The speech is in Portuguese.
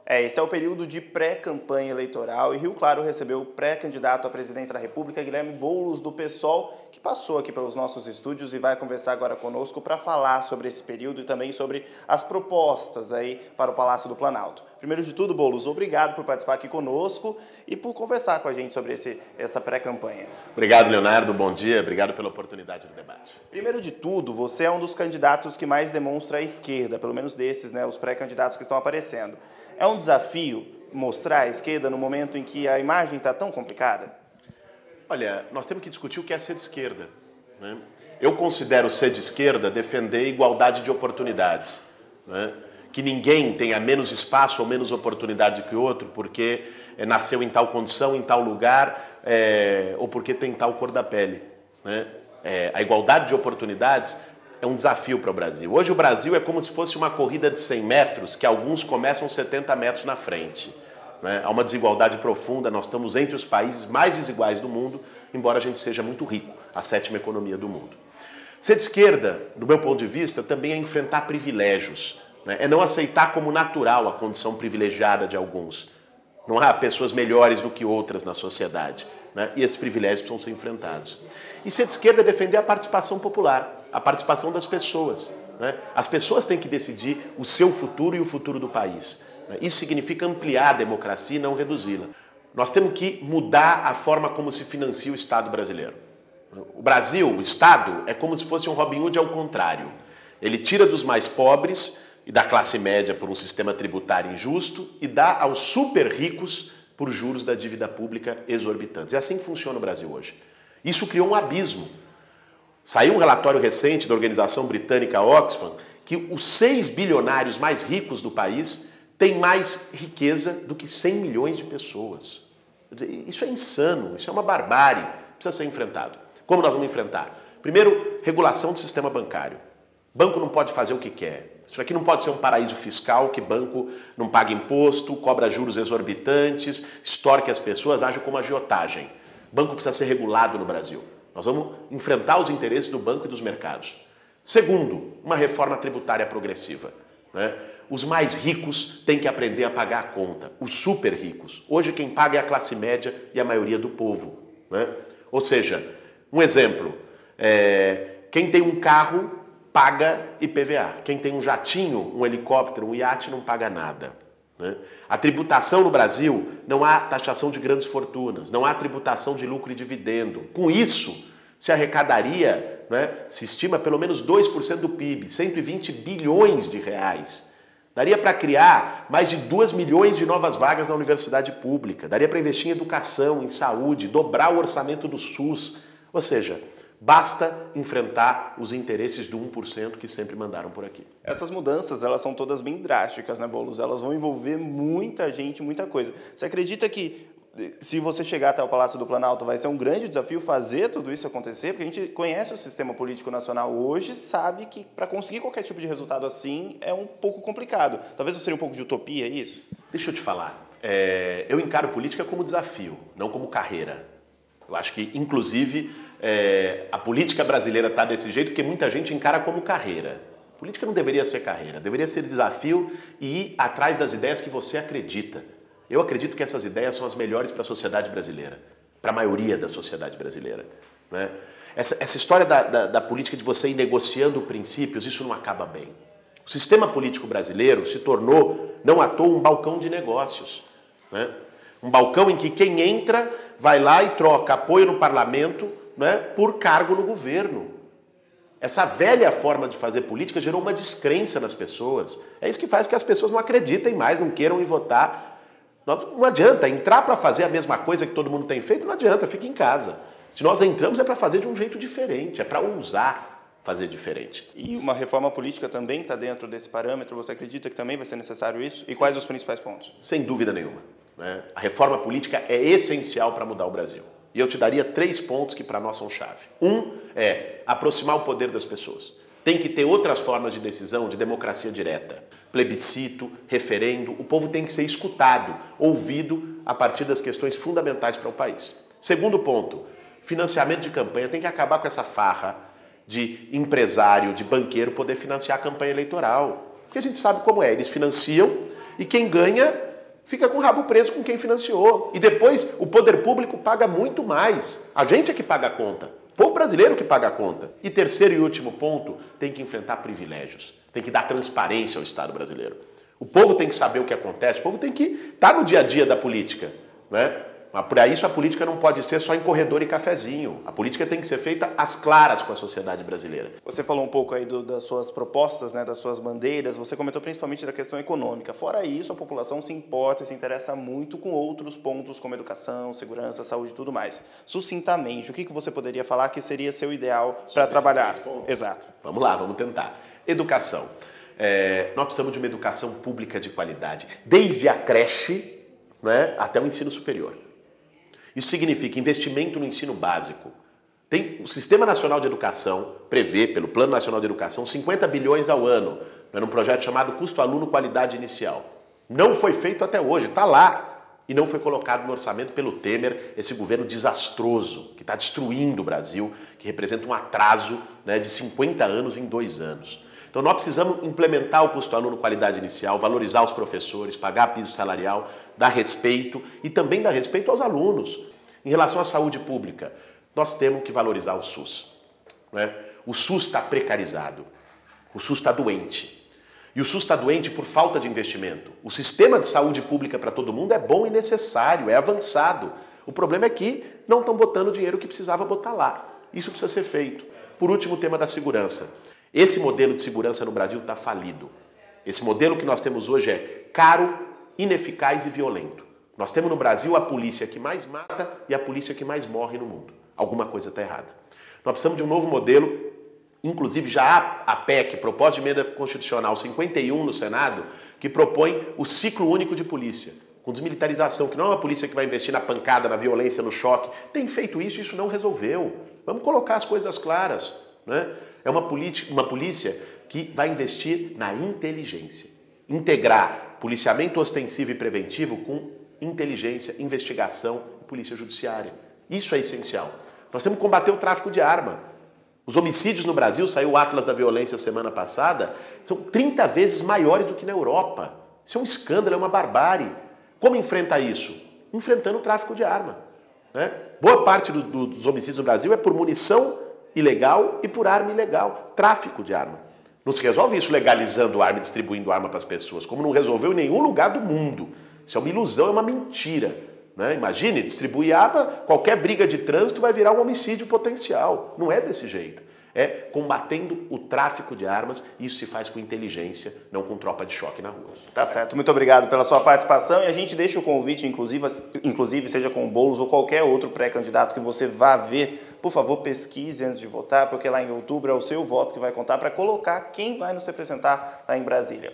Esse é o período de pré-campanha eleitoral e Rio Claro recebeu o pré-candidato à presidência da República, Guilherme Boulos, do PSOL, que passou aqui pelos nossos estúdios e vai conversar agora conosco para falar sobre esse período e também sobre as propostas aí para o Palácio do Planalto. Primeiro de tudo, Boulos, obrigado por participar aqui conosco e por conversar com a gente sobre essa pré-campanha. Obrigado, Leonardo. Bom dia. Obrigado pela oportunidade do debate. Primeiro de tudo, você é um dos candidatos que mais demonstra a esquerda, pelo menos desses, né, os pré-candidatos que estão aparecendo. É um desafio mostrar a esquerda no momento em que a imagem está tão complicada? Olha, nós temos que discutir o que é ser de esquerda, né? Eu considero ser de esquerda defender igualdade de oportunidades, né? Que ninguém tenha menos espaço ou menos oportunidade que o outro porque nasceu em tal condição, em tal lugar, ou porque tem tal cor da pele, né? A igualdade de oportunidades é um desafio para o Brasil. Hoje o Brasil é como se fosse uma corrida de 100 metros, que alguns começam 70 metros na frente, né? Há uma desigualdade profunda, nós estamos entre os países mais desiguais do mundo, embora a gente seja muito rico, a 7ª economia do mundo. Ser de esquerda, do meu ponto de vista, também é enfrentar privilégios, né? É não aceitar como natural a condição privilegiada de alguns. Não há pessoas melhores do que outras na sociedade, né? E esses privilégios precisam ser enfrentados. E ser de esquerda é defender a participação popular, a participação das pessoas, né? As pessoas têm que decidir o seu futuro e o futuro do país, né? Isso significa ampliar a democracia e não reduzi-la. Nós temos que mudar a forma como se financia o Estado brasileiro. O Brasil, o Estado, é como se fosse um Robin Hood ao contrário. Ele tira dos mais pobres e da classe média por um sistema tributário injusto e dá aos super ricos por juros da dívida pública exorbitantes. É assim que funciona o Brasil hoje. Isso criou um abismo. Saiu um relatório recente da organização britânica Oxfam que os 6 bilionários mais ricos do país têm mais riqueza do que 100 milhões de pessoas. Isso é insano, isso é uma barbárie, precisa ser enfrentado. Como nós vamos enfrentar? Primeiro, regulação do sistema bancário. Banco não pode fazer o que quer. Isso aqui não pode ser um paraíso fiscal que banco não paga imposto, cobra juros exorbitantes, extorque as pessoas, age como agiotagem. Banco precisa ser regulado no Brasil. Nós vamos enfrentar os interesses do banco e dos mercados. Segundo, uma reforma tributária progressiva, né? Os mais ricos têm que aprender a pagar a conta, os super ricos. Hoje quem paga é a classe média e a maioria do povo, né? Ou seja, um exemplo, quem tem um carro paga IPVA, quem tem um jatinho, um helicóptero, um iate não paga nada, né? A tributação no Brasil, não há taxação de grandes fortunas, não há tributação de lucro e dividendo. Com isso, se arrecadaria, né, se estima pelo menos 2% do PIB, 120 bilhões de reais. Daria para criar mais de 2 milhões de novas vagas na universidade pública, daria para investir em educação, em saúde, dobrar o orçamento do SUS. Ou seja, basta enfrentar os interesses do 1% que sempre mandaram por aqui. Essas mudanças, elas são todas bem drásticas, né, Boulos? Elas vão envolver muita gente, muita coisa. Você acredita que, se você chegar até o Palácio do Planalto, vai ser um grande desafio fazer tudo isso acontecer? Porque a gente conhece o sistema político nacional hoje, sabe que para conseguir qualquer tipo de resultado assim é um pouco complicado. Talvez seria um pouco de utopia isso? Deixa eu te falar. Eu encaro política como desafio, não como carreira. Eu acho que, inclusive, a política brasileira está desse jeito porque muita gente encara como carreira. Política não deveria ser carreira, deveria ser desafio e ir atrás das ideias que você acredita. Eu acredito que essas ideias são as melhores para a sociedade brasileira, para a maioria da sociedade brasileira, né? Essa história da política de você ir negociando princípios, isso não acaba bem. O sistema político brasileiro se tornou, não à toa, um balcão de negócios, né? Um balcão em que quem entra vai lá e troca apoio no parlamento, né, por cargo no governo. Essa velha forma de fazer política gerou uma descrença nas pessoas. É isso que faz com que as pessoas não acreditem mais, não queiram ir votar. Não adianta entrar para fazer a mesma coisa que todo mundo tem feito, não adianta, fica em casa. Se nós entramos é para fazer de um jeito diferente, é para ousar fazer diferente. E uma reforma política também está dentro desse parâmetro? Você acredita que também vai ser necessário isso? E quais os principais pontos? Sem dúvida nenhuma, né? A reforma política é essencial para mudar o Brasil. E eu te daria 3 pontos que para nós são chave. Um é aproximar o poder das pessoas. Tem que ter outras formas de decisão, de democracia direta. Plebiscito, referendo, o povo tem que ser escutado, ouvido a partir das questões fundamentais para o país. Segundo ponto, financiamento de campanha. Tem que acabar com essa farra de empresário, de banqueiro poder financiar a campanha eleitoral. Porque a gente sabe como é, eles financiam e quem ganha fica com o rabo preso com quem financiou. E depois o poder público paga muito mais. A gente é que paga a conta. O povo brasileiro que paga a conta. E terceiro e último ponto, tem que enfrentar privilégios. Tem que dar transparência ao Estado brasileiro. O povo tem que saber o que acontece. O povo tem que estar no dia a dia da política, né? Mas para isso a política não pode ser só em corredor e cafezinho. A política tem que ser feita às claras com a sociedade brasileira. Você falou um pouco aí das suas propostas, né, das suas bandeiras, você comentou principalmente da questão econômica. Fora isso, a população se importa e se interessa muito com outros pontos como educação, segurança, saúde e tudo mais. Sucintamente, o que você poderia falar que seria seu ideal para trabalhar? Exato. Vamos lá, vamos tentar. Educação. Nós precisamos de uma educação pública de qualidade, desde a creche, né, até o ensino superior. Isso significa investimento no ensino básico. O Sistema Nacional de Educação prevê, pelo Plano Nacional de Educação, 50 bilhões ao ano, num projeto chamado Custo Aluno Qualidade Inicial. Não foi feito até hoje, está lá. E não foi colocado no orçamento pelo Temer, esse governo desastroso, que está destruindo o Brasil, que representa um atraso, né, de 50 anos em 2 anos. Então nós precisamos implementar o custo aluno qualidade inicial, valorizar os professores, pagar piso salarial, dar respeito e também dar respeito aos alunos. Em relação à saúde pública, nós temos que valorizar o SUS, né? O SUS está precarizado, o SUS está doente. E o SUS está doente por falta de investimento. O sistema de saúde pública para todo mundo é bom e necessário, é avançado. O problema é que não estão botando o dinheiro que precisava botar lá. Isso precisa ser feito. Por último, o tema da segurança. Esse modelo de segurança no Brasil está falido. Esse modelo que nós temos hoje é caro, ineficaz e violento. Nós temos no Brasil a polícia que mais mata e a polícia que mais morre no mundo. Alguma coisa está errada. Nós precisamos de um novo modelo, inclusive já há a PEC, Proposta de Emenda Constitucional 51 no Senado, que propõe o ciclo único de polícia, com desmilitarização, que não é uma polícia que vai investir na pancada, na violência, no choque. Tem feito isso e isso não resolveu. Vamos colocar as coisas claras, né? É uma polícia que vai investir na inteligência. Integrar policiamento ostensivo e preventivo com inteligência, investigação e polícia judiciária. Isso é essencial. Nós temos que combater o tráfico de arma. Os homicídios no Brasil, saiu o Atlas da Violência semana passada, são 30 vezes maiores do que na Europa. Isso é um escândalo, é uma barbárie. Como enfrenta isso? Enfrentando o tráfico de arma, né? Boa parte dos homicídios no Brasil é por munição ilegal e por arma ilegal, tráfico de arma. Não se resolve isso legalizando arma e distribuindo arma para as pessoas, como não resolveu em nenhum lugar do mundo. Isso é uma ilusão, é uma mentira, né? Imagine, distribuir arma, qualquer briga de trânsito vai virar um homicídio potencial. Não é desse jeito. É combatendo o tráfico de armas, e isso se faz com inteligência, não com tropa de choque na rua. Tá certo, muito obrigado pela sua participação e a gente deixa o convite, inclusive seja com o Boulos ou qualquer outro pré-candidato que você vá ver, por favor pesquise antes de votar, porque lá em outubro é o seu voto que vai contar para colocar quem vai nos representar lá em Brasília.